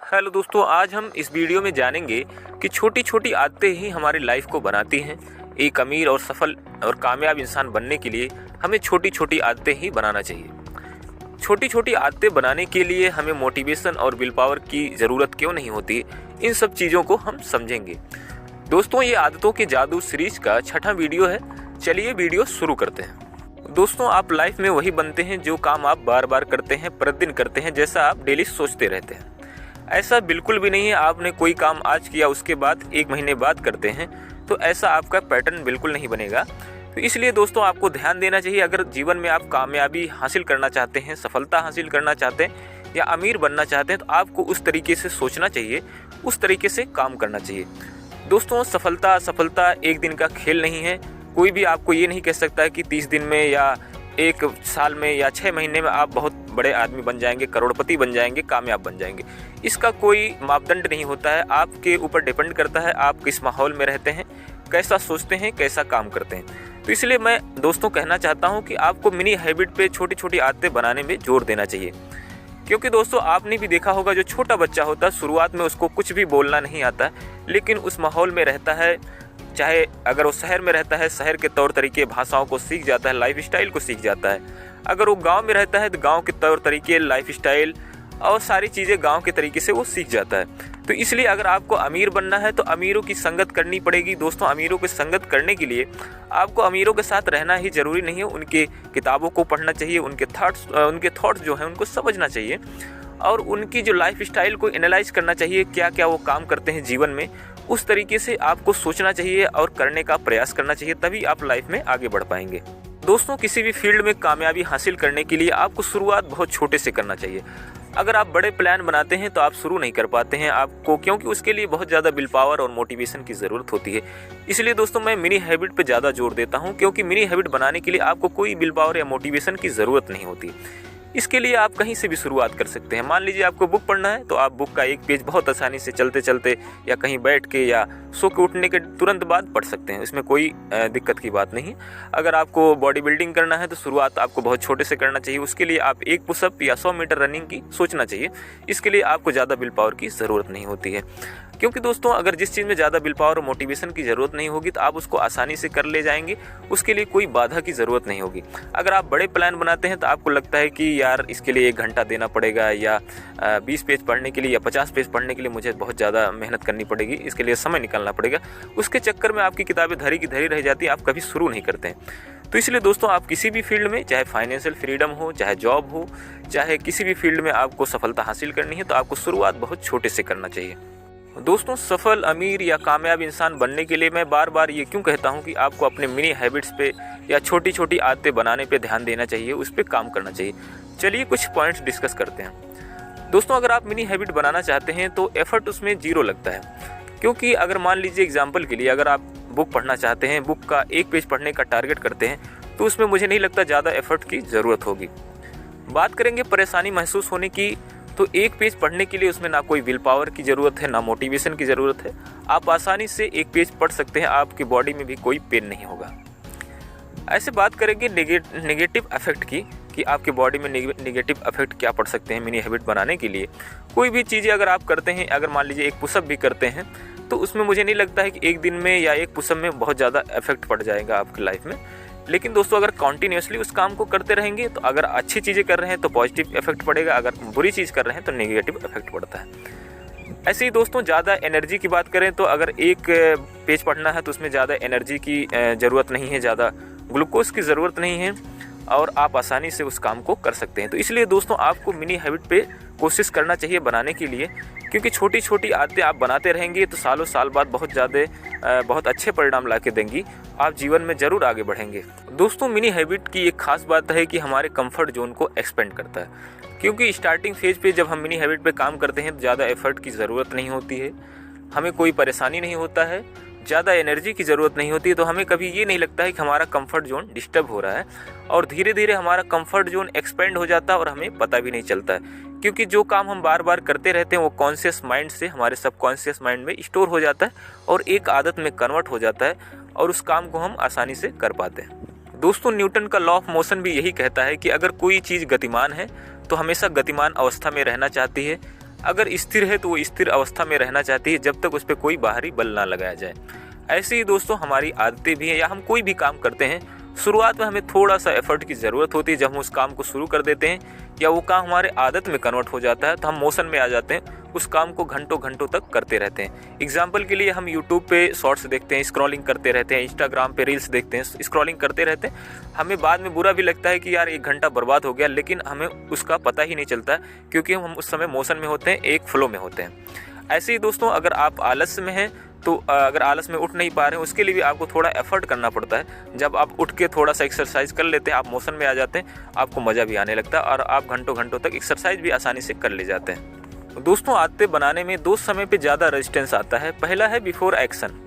Hello दोस्तों, आज हम इस वीडियो में जानेंगे कि छोटी छोटी आदतें ही हमारी लाइफ को बनाती हैं। एक अमीर और सफल और कामयाब इंसान बनने के लिए हमें छोटी छोटी आदतें ही बनाना चाहिए। छोटी छोटी आदतें बनाने के लिए हमें मोटिवेशन और विल पावर की ज़रूरत क्यों नहीं होती, इन सब चीज़ों को हम समझेंगे। दोस्तों, ये आदतों के जादू सीरीज का 6वां वीडियो है। चलिए वीडियो शुरू करते हैं। दोस्तों, आप लाइफ में वही बनते हैं जो काम आप बार बार करते हैं, प्रतिदिन करते हैं, जैसा आप डेली सोचते रहते हैं। ऐसा बिल्कुल भी नहीं है आपने कोई काम आज किया उसके बाद 1 महीने बाद करते हैं, तो ऐसा आपका पैटर्न बिल्कुल नहीं बनेगा। तो इसलिए दोस्तों, आपको ध्यान देना चाहिए। अगर जीवन में आप कामयाबी हासिल करना चाहते हैं, सफलता हासिल करना चाहते हैं या अमीर बनना चाहते हैं, तो आपको उस तरीके से सोचना चाहिए, उस तरीके से काम करना चाहिए। दोस्तों, सफलता एक दिन का खेल नहीं है। कोई भी आपको ये नहीं कह सकता है कि 30 दिन में या 1 साल में या 6 महीने में आप बहुत बड़े आदमी बन जाएंगे, करोड़पति बन जाएंगे, कामयाब बन जाएंगे। इसका कोई मापदंड नहीं होता है। आपके ऊपर डिपेंड करता है आप किस माहौल में रहते हैं, कैसा सोचते हैं, कैसा काम करते हैं। तो इसलिए मैं दोस्तों कहना चाहता हूं कि आपको मिनी हैबिट पे छोटी छोटी आदतें बनाने में जोर देना चाहिए। क्योंकि दोस्तों, आपने भी देखा होगा, जो छोटा बच्चा होता है शुरुआत में उसको कुछ भी बोलना नहीं आता, लेकिन उस माहौल में रहता है, चाहे अगर वो शहर में रहता है, शहर के तौर तरीके भाषाओं को सीख जाता है, लाइफ स्टाइल को सीख जाता है। अगर वो गांव में रहता है तो गांव के तौर तरीके, लाइफ स्टाइल और सारी चीज़ें गांव के तरीके से वो सीख जाता है। तो इसलिए अगर आपको अमीर बनना है तो अमीरों की संगत करनी पड़ेगी। दोस्तों, अमीरों की संगत करने के लिए आपको अमीरों के साथ रहना ही ज़रूरी नहीं है। उनके किताबों को पढ़ना चाहिए, उनके थॉट्स जो हैं उनको समझना चाहिए और उनकी जो लाइफ स्टाइल को एनालाइज करना चाहिए, क्या क्या वो काम करते हैं जीवन में, उस तरीके से आपको सोचना चाहिए और करने का प्रयास करना चाहिए। तभी आप लाइफ में आगे बढ़ पाएंगे। दोस्तों, किसी भी फील्ड में कामयाबी हासिल करने के लिए आपको शुरुआत बहुत छोटे से करना चाहिए। अगर आप बड़े प्लान बनाते हैं तो आप शुरू नहीं कर पाते हैं आपको, क्योंकि उसके लिए बहुत ज़्यादा विल पावर और मोटिवेशन की ज़रूरत होती है। इसलिए दोस्तों, मैं मिनी हैबिट पे ज़्यादा जोर देता हूं, क्योंकि मिनी हैबिट बनाने के लिए आपको कोई विल पावर या मोटिवेशन की ज़रूरत नहीं होती। इसके लिए आप कहीं से भी शुरुआत कर सकते हैं। मान लीजिए आपको बुक पढ़ना है, तो आप बुक का एक पेज बहुत आसानी से चलते चलते या कहीं बैठ के या सो के उठने के तुरंत बाद पढ़ सकते हैं। इसमें कोई दिक्कत की बात नहीं। अगर आपको बॉडी बिल्डिंग करना है तो शुरुआत आपको बहुत छोटे से करना चाहिए। उसके लिए आप 1 पुशअप या 100 मीटर रनिंग की सोचना चाहिए। इसके लिए आपको ज़्यादा विल पावर की ज़रूरत नहीं होती है। क्योंकि दोस्तों, अगर जिस चीज़ में ज़्यादा विल पावर और मोटिवेशन की ज़रूरत नहीं होगी तो आप उसको आसानी से कर ले जाएंगे। उसके लिए कोई बाधा की ज़रूरत नहीं होगी। अगर आप बड़े प्लान बनाते हैं तो आपको लगता है कि यार इसके लिए 1 घंटा देना पड़ेगा, या 20 पेज पढ़ने के लिए या 50 पेज पढ़ने के लिए मुझे बहुत ज़्यादा मेहनत करनी पड़ेगी, इसके लिए समय निकालना पड़ेगा। उसके चक्कर में आपकी किताबें धरी की धरी रह जाती है, आप कभी शुरू नहीं करते हैं। तो इसलिए दोस्तों, आप किसी भी फील्ड में, चाहे फाइनेंशियल फ्रीडम हो, चाहे जॉब हो, चाहे किसी भी फील्ड में आपको सफलता हासिल करनी है, तो आपको शुरुआत बहुत छोटे से करना चाहिए। दोस्तों, सफल, अमीर या कामयाब इंसान बनने के लिए मैं बार बार ये क्यों कहता हूँ कि आपको अपने मिनी हैबिट्स पे या छोटी छोटी आदतें बनाने पे ध्यान देना चाहिए, उस पर काम करना चाहिए। चलिए कुछ पॉइंट्स डिस्कस करते हैं। दोस्तों, अगर आप मिनी हैबिट बनाना चाहते हैं तो एफर्ट उसमें 0 लगता है। क्योंकि अगर मान लीजिए एग्जाम्पल के लिए, अगर आप बुक पढ़ना चाहते हैं, बुक का 1 पेज पढ़ने का टारगेट करते हैं, तो उसमें मुझे नहीं लगता ज़्यादा एफर्ट की ज़रूरत होगी। बात करेंगे परेशानी महसूस होने की, तो 1 पेज पढ़ने के लिए उसमें ना कोई विल पावर की ज़रूरत है, ना मोटिवेशन की ज़रूरत है। आप आसानी से 1 पेज पढ़ सकते हैं, आपकी बॉडी में भी कोई पेन नहीं होगा। ऐसे बात करेंगे नेगेटिव इफेक्ट की, कि आपकी बॉडी में नेगेटिव इफेक्ट क्या पड़ सकते हैं मिनी हैबिट बनाने के लिए। कोई भी चीज़ें अगर आप करते हैं, अगर मान लीजिए 1 पुशअप भी करते हैं, तो उसमें मुझे नहीं लगता है कि 1 दिन में या 1 पुशअप में बहुत ज़्यादा इफेक्ट पड़ जाएगा आपकी लाइफ में। लेकिन दोस्तों, अगर कॉन्टीन्यूसली उस काम को करते रहेंगे, तो अगर अच्छी चीज़ें कर रहे हैं तो पॉजिटिव इफेक्ट पड़ेगा, अगर बुरी चीज़ कर रहे हैं तो नेगेटिव इफेक्ट पड़ता है। ऐसे ही दोस्तों, ज़्यादा एनर्जी की बात करें तो अगर 1 पेज पढ़ना है तो उसमें ज़्यादा एनर्जी की ज़रूरत नहीं है, ज़्यादा ग्लूकोज की ज़रूरत नहीं है और आप आसानी से उस काम को कर सकते हैं। तो इसलिए दोस्तों, आपको मिनी हैबिट पे कोशिश करना चाहिए बनाने के लिए, क्योंकि छोटी छोटी आदतें आप बनाते रहेंगे तो सालों साल बाद बहुत अच्छे परिणाम ला के देंगी। आप जीवन में ज़रूर आगे बढ़ेंगे। दोस्तों, मिनी हैबिट की एक खास बात है कि हमारे कंफर्ट जोन को एक्सपेंड करता है। क्योंकि स्टार्टिंग फेज पे जब हम मिनी हैबिट पे काम करते हैं तो ज़्यादा एफर्ट की ज़रूरत नहीं होती है, हमें कोई परेशानी नहीं होता है, ज़्यादा एनर्जी की ज़रूरत नहीं होती है, तो हमें कभी ये नहीं लगता है कि हमारा कंफर्ट जोन डिस्टर्ब हो रहा है। और धीरे धीरे हमारा कंफर्ट जोन एक्सपेंड हो जाता है और हमें पता भी नहीं चलता है। क्योंकि जो काम हम बार बार करते रहते हैं वो कॉन्शियस माइंड से हमारे सबकॉन्शियस माइंड में स्टोर हो जाता है और एक आदत में कन्वर्ट हो जाता है और उस काम को हम आसानी से कर पाते हैं। दोस्तों, न्यूटन का लॉ ऑफ मोशन भी यही कहता है कि अगर कोई चीज़ गतिमान है तो हमेशा गतिमान अवस्था में रहना चाहती है, अगर स्थिर है तो वो स्थिर अवस्था में रहना चाहती है जब तक उस पर कोई बाहरी बल ना लगाया जाए। ऐसे ही दोस्तों हमारी आदतें भी हैं, या हम कोई भी काम करते हैं, शुरुआत में हमें थोड़ा सा एफर्ट की ज़रूरत होती है। जब हम उस काम को शुरू कर देते हैं या वो काम हमारे आदत में कन्वर्ट हो जाता है तो हम मोशन में आ जाते हैं, उस काम को घंटों घंटों तक करते रहते हैं। एग्जाम्पल के लिए हम यूट्यूब पे शॉर्ट्स देखते हैं, स्क्रॉलिंग करते रहते हैं, इंस्टाग्राम पे रील्स देखते हैं, स्क्रॉलिंग करते रहते हैं। हमें बाद में बुरा भी लगता है कि यार 1 घंटा बर्बाद हो गया, लेकिन हमें उसका पता ही नहीं चलता क्योंकि हम उस समय मोशन में होते हैं, एक फ्लो में होते हैं। ऐसे ही दोस्तों अगर आप आलस में हैं तो अगर आलस में उठ नहीं पा रहे हैं, उसके लिए भी आपको थोड़ा एफर्ट करना पड़ता है। जब आप उठ के थोड़ा सा एक्सरसाइज कर लेते हैं, आप मोशन में आ जाते हैं, आपको मज़ा भी आने लगता है और आप घंटों घंटों तक एक्सरसाइज भी आसानी से कर ले जाते हैं। दोस्तों आदतें बनाने में 2 समय पे ज़्यादा रेजिस्टेंस आता है। पहला है बिफोर एक्शन।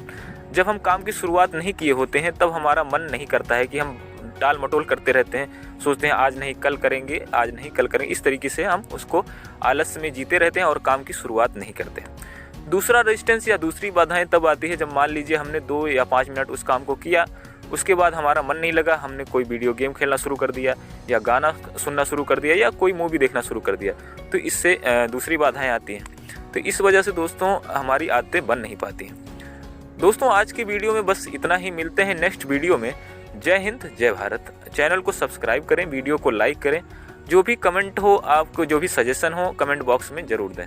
जब हम काम की शुरुआत नहीं किए होते हैं तब हमारा मन नहीं करता है कि हम टाल मटोल करते रहते हैं, सोचते हैं आज नहीं कल करेंगे, आज नहीं कल करेंगे। इस तरीके से हम उसको आलस में जीते रहते हैं और काम की शुरुआत नहीं करते हैं। दूसरा रेजिस्टेंस या दूसरी बाधाएं तब आती है जब मान लीजिए हमने 2 या 5 मिनट उस काम को किया, उसके बाद हमारा मन नहीं लगा, हमने कोई वीडियो गेम खेलना शुरू कर दिया या गाना सुनना शुरू कर दिया या कोई मूवी देखना शुरू कर दिया, तो इससे दूसरी बाधाएं आती हैं। तो इस वजह से दोस्तों हमारी आदतें बन नहीं पाती हैं। दोस्तों आज की वीडियो में बस इतना ही, मिलते हैं नेक्स्ट वीडियो में। जय हिंद, जय भारत। चैनल को सब्सक्राइब करें, वीडियो को लाइक करें। जो भी कमेंट हो, आपको जो भी सजेशन हो, कमेंट बॉक्स में ज़रूर दें।